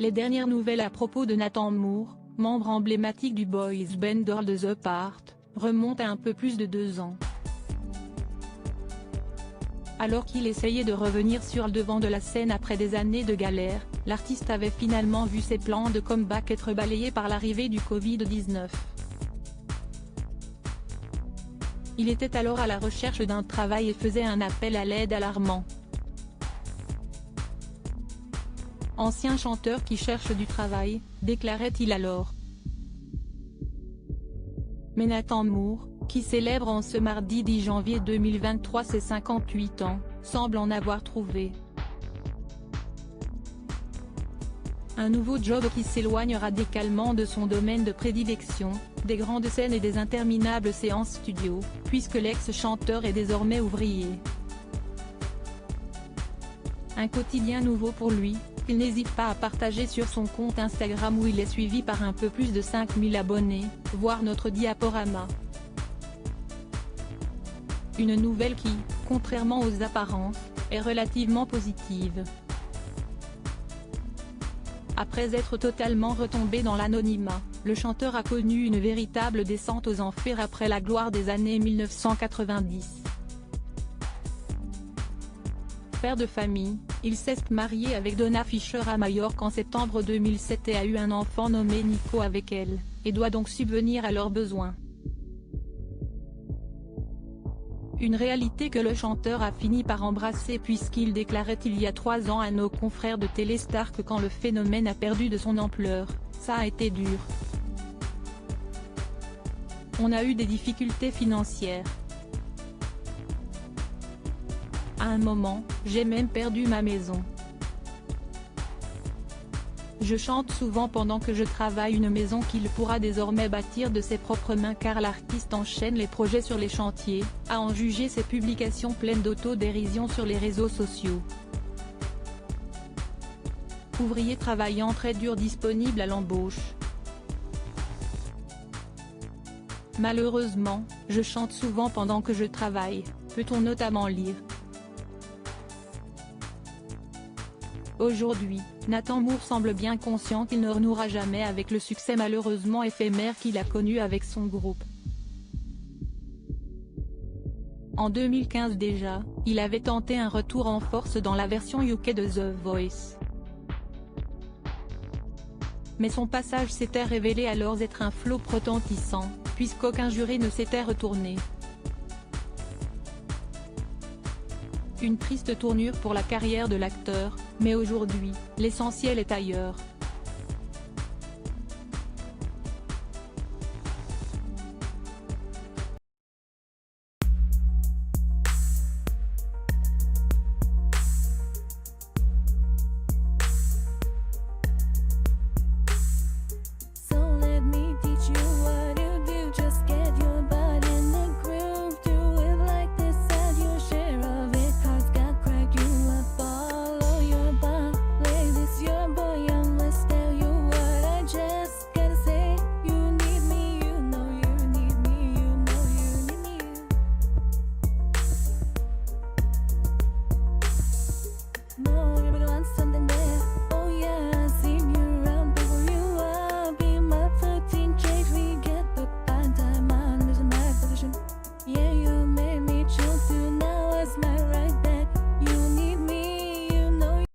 Les dernières nouvelles à propos de Nathan Moore, membre emblématique du boys band All the Part, remontent à un peu plus de 2 ans. Alors qu'il essayait de revenir sur le devant de la scène après des années de galère, l'artiste avait finalement vu ses plans de comeback être balayés par l'arrivée du Covid-19. Il était alors à la recherche d'un travail et faisait un appel à l'aide alarmant. Ancien chanteur qui cherche du travail, déclarait-il alors. Mais Nathan Moore, qui célèbre en ce mardi 10 janvier 2023 ses 58 ans, semble en avoir trouvé un nouveau job qui s'éloigne radicalement de son domaine de prédilection, des grandes scènes et des interminables séances studio, puisque l'ex-chanteur est désormais ouvrier. Un quotidien nouveau pour lui, qu'il n'hésite pas à partager sur son compte Instagram où il est suivi par un peu plus de 5000 abonnés, voir notre diaporama. Une nouvelle qui, contrairement aux apparences, est relativement positive. Après être totalement retombé dans l'anonymat, le chanteur a connu une véritable descente aux enfers après la gloire des années 1990. Père de famille, il s'est marié avec Donna Fisher à Majorque en septembre 2007 et a eu un enfant nommé Nico avec elle, et doit donc subvenir à leurs besoins. Une réalité que le chanteur a fini par embrasser puisqu'il déclarait il y a 3 ans à nos confrères de Téléstar que quand le phénomène a perdu de son ampleur, ça a été dur. On a eu des difficultés financières. À un moment, j'ai même perdu ma maison. Je chante souvent pendant que je travaille une maison qu'il pourra désormais bâtir de ses propres mains car l'artiste enchaîne les projets sur les chantiers, à en juger ses publications pleines d'autodérision sur les réseaux sociaux. Ouvrier travaillant très dur disponible à l'embauche. Malheureusement, je chante souvent pendant que je travaille, peut-on notamment lire. Aujourd'hui, Nathan Moore semble bien conscient qu'il ne renouera jamais avec le succès malheureusement éphémère qu'il a connu avec son groupe. En 2015 déjà, il avait tenté un retour en force dans la version UK de The Voice. Mais son passage s'était révélé alors être un flop retentissant, puisqu'aucun jury ne s'était retourné. Une triste tournure pour la carrière de l'acteur, mais aujourd'hui, l'essentiel est ailleurs. Yeah,